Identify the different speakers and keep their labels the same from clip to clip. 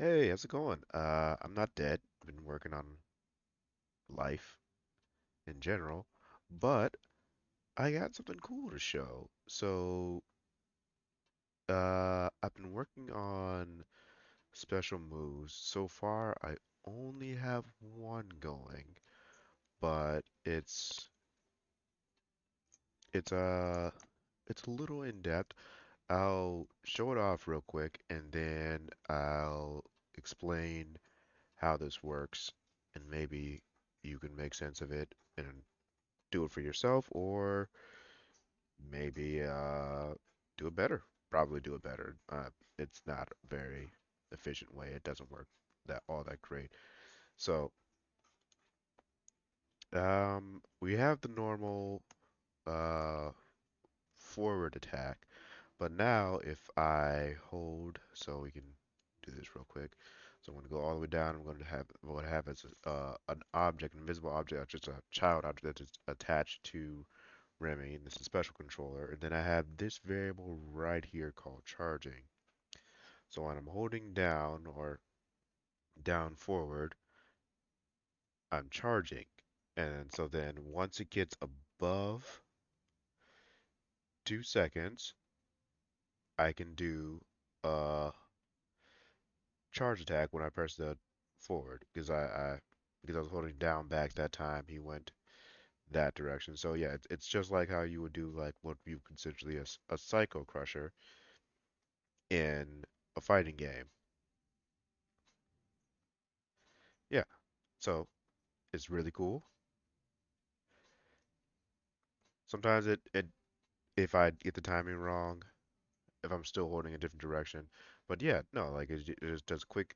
Speaker 1: Hey, how's it going? I'm not dead. Been working on life in general, but I got something cool to show. I've been working on special moves. So far, I only have one going, but it's it's a little in depth. I'll show it off real quick, and then I'll explain how this works, and maybe you can make sense of it and do it for yourself, or maybe do it better. Probably do it better. It's not a very efficient way. It doesn't work that great. So, we have the normal uh, forward attack, but now if I hold, so we can do this real quick. So I'm going to go all the way down. What I have is an object, an invisible object, just a child object that is attached to Remy, and this is a special controller. And then I have this variable right here called charging. So when I'm holding down or down forward, I'm charging. And so then once it gets above 2 seconds, I can do a charge attack when I press the forward because I was holding down back that time he went that direction. So yeah, it's just like how you would do like what you consider a psycho crusher in a fighting game. Yeah. So it's really cool. Sometimes it if I get the timing wrong, if I'm still holding a different direction. But yeah, no, like it just does a quick,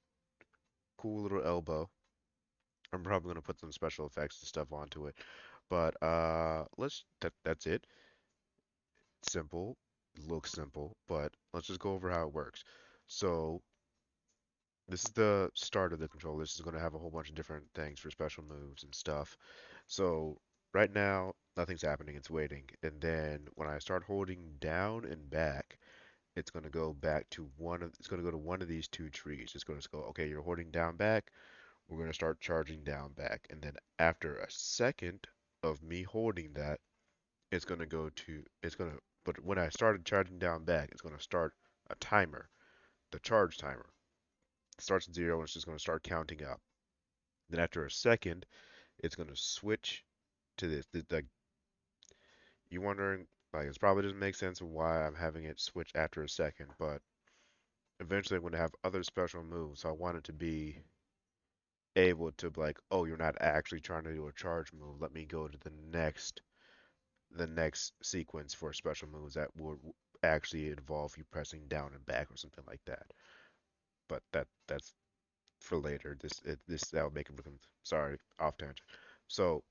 Speaker 1: cool little elbow. I'm probably gonna put some special effects and stuff onto it. But that's it. Simple, looks simple, but let's just go over how it works. So this is the start of the control. This is going to have a whole bunch of different things for special moves and stuff. So right now, nothing's happening. It's waiting. And then when I start holding down and back, it's going to go back to it's going to go to one of these two trees. It's going to go, okay, you're holding down back. We're going to start charging down back. And then after a second of me holding that, it's going to, but when I started charging down back, it's going to start a timer, the charge timer. It starts at zero and it's just going to start counting up. Then after a second, it's going to switch to this. Like, you're wondering, like, it probably doesn't make sense of why I'm having it switch after a second, but eventually I'm going to have other special moves. So I want it to be able to, like, oh, you're not actually trying to do a charge move. Let me go to the next sequence for special moves that will actually involve you pressing down and back or something like that. But that's for later. This that would make it become sorry off tangent. So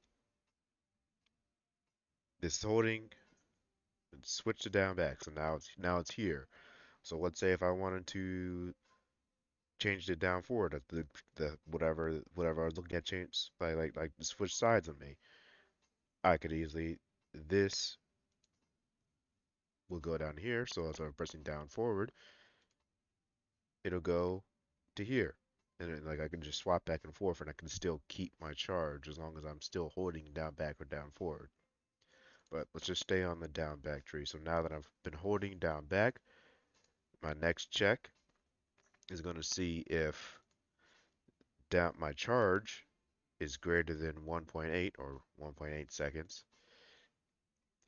Speaker 1: this holding switch to down back. So now it's here. So let's say if I wanted to change it down forward, the whatever I was looking at change like switch sides on me, I could easily this will go down here. So as I'm pressing down forward, it'll go to here. And then, like I can just swap back and forth, and I can still keep my charge as long as I'm still holding down back or down forward. But let's just stay on the down back tree. So now that I've been holding down back, my next check is going to see if down my charge is greater than 1.8 or 1.8 seconds.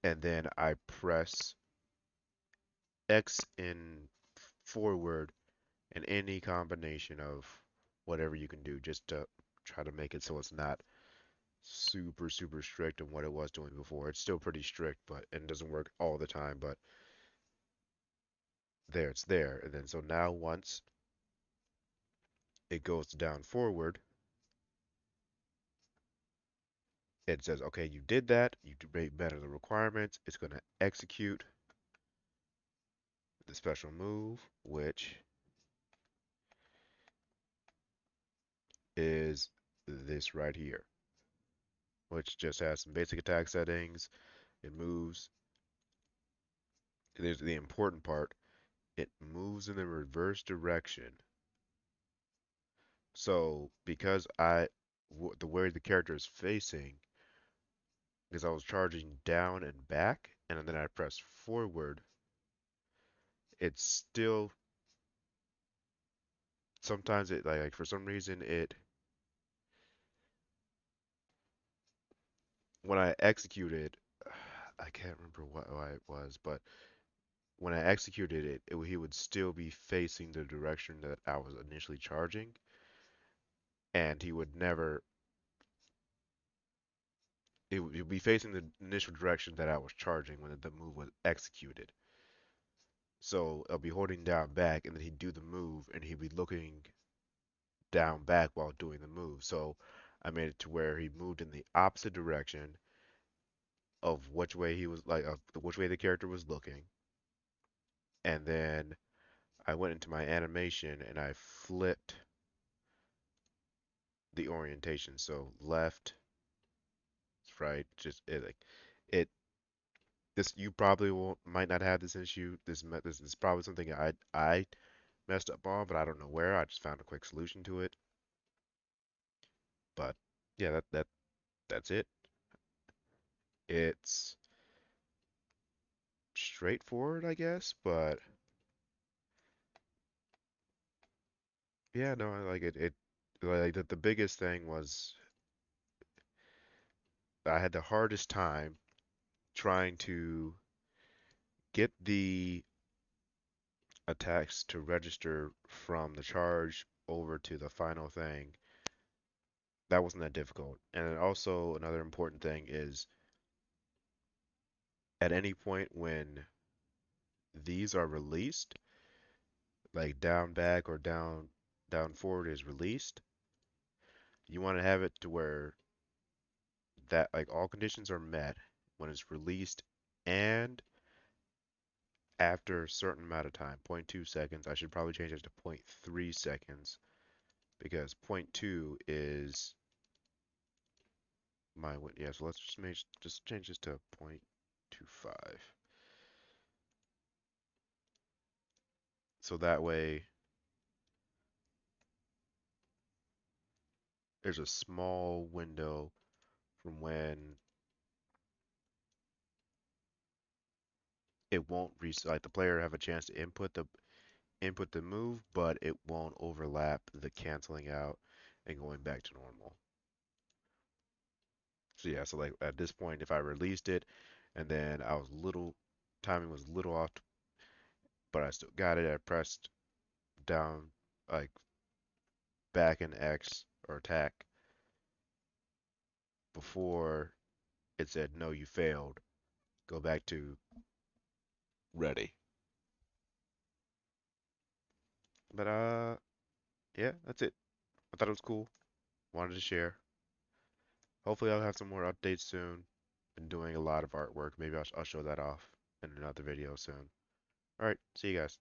Speaker 1: And then I press X in forward in any combination of whatever you can do just to try to make it so it's not super, super strict on what it was doing before. It's still pretty strict, but and doesn't work all the time, but there it's there. And then so now once it goes down forward, it says, okay, you did that, you better the requirements. It's going to execute the special move, which is this right here, which just has some basic attack settings. It moves. There's the important part. It moves in the reverse direction So because the way the character is facing, because I was charging down and back, and then I press forward, it's still sometimes it like for some reason it when I executed, I can't remember why it was, but when I executed he would still be facing the direction that I was initially charging, and he would never. It would be facing the initial direction that I was charging when the move was executed. So I'll be holding down back, and then he'd do the move, and he'd be looking down back while doing the move. So I made it to where he moved in the opposite direction of which way he was like of which way the character was looking, and then I went into my animation and I flipped the orientation. So left, right, just it like it. This you probably won't might not have this issue. This is probably something I messed up on, but I don't know where. I just found a quick solution to it. But yeah, that's it. It's straightforward, I guess, but yeah, no, I like it. It like the biggest thing was I had the hardest time trying to get the attacks to register from the charge over to the final thing. That wasn't that difficult. And then also another important thing is at any point when these are released, like down back or down forward is released, you want to have it to where that like all conditions are met when it's released and after a certain amount of time, zero point 0.2 seconds. I should probably change it to zero point 0.3 seconds because zero point 0.2 is my win. Yeah, so let's just change this to 0.25. So that way there's a small window from when it won't reset. Like the player have a chance to input the move, but it won't overlap the canceling out and going back to normal. So yeah, so like at this point, if I released it and then I was little timing was a little off, but I still got it. I pressed down like back and X or attack before it said no, you failed. Go back to ready. But yeah, that's it. I thought it was cool. Wanted to share. Hopefully, I'll have some more updates soon. Been doing a lot of artwork. Maybe I'll show that off in another video soon. All right, see you guys.